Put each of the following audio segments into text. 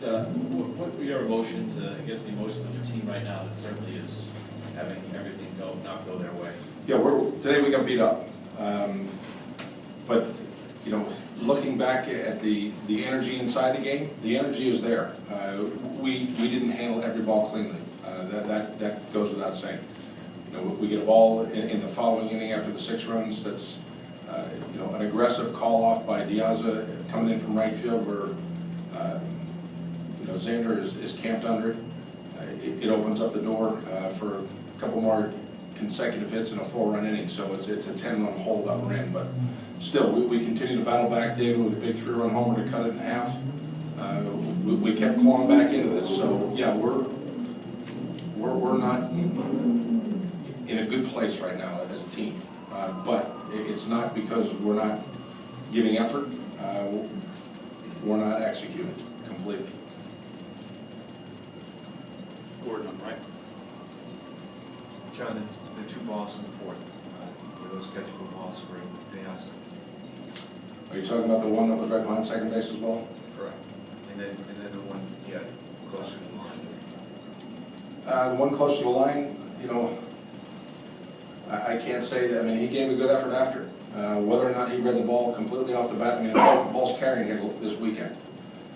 what were your emotions, I guess the emotions of the team right now that certainly is having everything not go their way? Yeah, today we got beat up. But, you know, looking back at the energy inside the game, the energy is there. We didn't handle every ball cleanly. That goes without saying. You know, we get a ball in the following inning after the 6 runs. That's you know, an aggressive call off by Diaza coming in from right field where you know, Xander is camped under it. It opens up the door for a couple more consecutive hits in a 4-run inning. So it's a 10-run hole that we're in. But still, we continue to battle back. David with a big 3-run homer to cut it in half. We kept clawing back into this. So yeah, we're not in a good place right now as a team. But it's not because we're not giving effort. We're not executing completely. Gordon, right? John, the 2 balls in the 4th, were those catchable balls for Diaza? Are you talking about the one that was right behind second base as well? Correct. And then the one he had closer to the line? The one close to the line, you know, I can't say that. I mean, he gave a good effort after. Whether or not he read the ball completely off the bat, I mean, the ball's carrying it this weekend.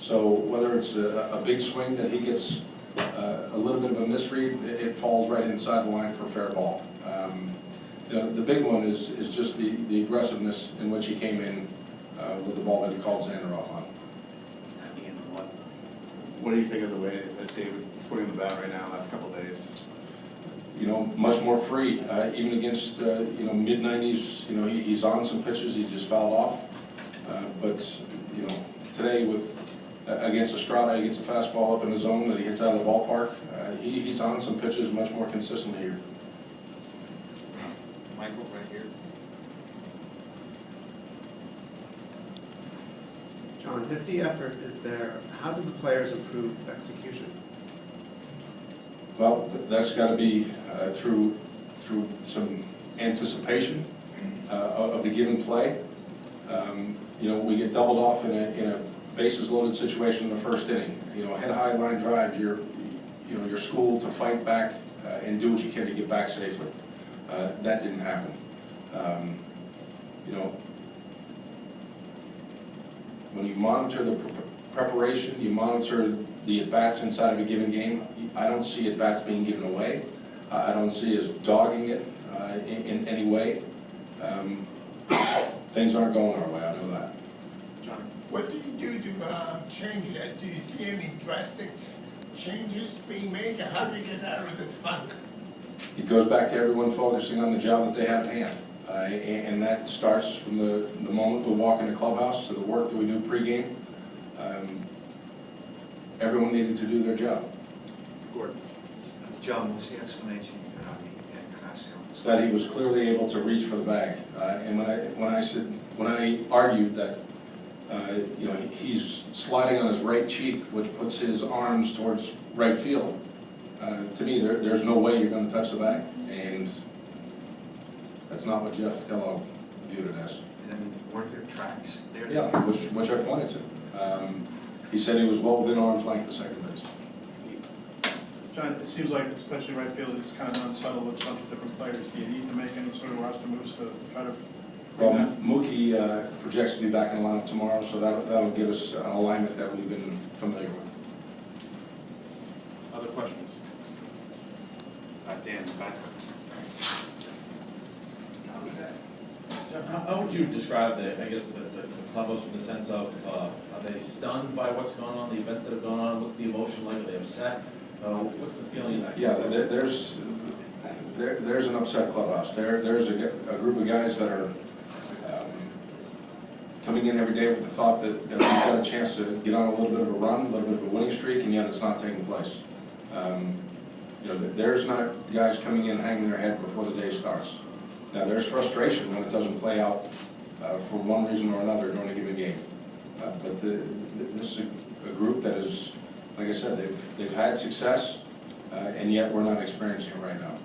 So whether it's a big swing that he gets a little bit of a misread, it falls right inside the line for a fair ball. You know, the big one is just the aggressiveness in which he came in with the ball that he called Xander off on. What do you think of the way that David's swinging the bat right now, last couple of days? You know, much more free, even against, you know, mid-90s, you know, he's on some pitches, he just fouled off. But, you know, today against Estrada, he gets a fastball up in the zone that he hits out of the ballpark. He's on some pitches much more consistently here. Michael, right here. John, if the effort is there, how do the players improve execution? Well, that's got to be through some anticipation of the given play. You know, we get doubled off in a bases loaded situation in the first inning. You know, head high line drive, you're schooled to fight back and do what you can to get back safely. That didn't happen. You know, when you monitor the preparation, you monitor the at-bats inside of a given game. I don't see at-bats being given away. I don't see us dogging it in any way. Things aren't going our way, I know that. John? What do you do to change that? Do you see any drastic changes being made? How do you get out of the funk? It goes back to everyone focusing on the job that they have at hand. And that starts from the moment we walk in the clubhouse to the work that we do pregame. Everyone needed to do their job. Gordon? John, what was the explanation you got on the Encarnacion? That he was clearly able to reach for the bag. And when I argued that you know, he's sliding on his right cheek, which puts his arms towards right field, to me there's no way you're going to touch the bag, and that's not what Jeff Kellogg viewed it as. And I mean, weren't there tracks there? Yeah, which I pointed to. He said he was well within arm's length of second base. John, it seems like, especially right field, it's kind of unsettled with a bunch of different players. Do you need to make any sort of roster moves to try to bring Well, that? Mookie projects to be back in the lineup tomorrow, so that'll give us an alignment that we've been familiar with. Other questions? Dan, back. How would you describe the clubhouse in the sense of, are they stunned by what's going on, the events that have gone on? What's the emotion like? Are they upset? What's the feeling like? Yeah, there's an upset clubhouse. There's a group of guys that are coming in every day with the thought that we've got a chance to get on a little bit of a run, a little bit of a winning streak, and yet it's not taking place. You know, there's not guys coming in hanging their head before the day starts. Now, there's frustration when it doesn't play out for one reason or another during a given game. But this is a group that is, like I said, they've had success, and yet we're not experiencing it right now.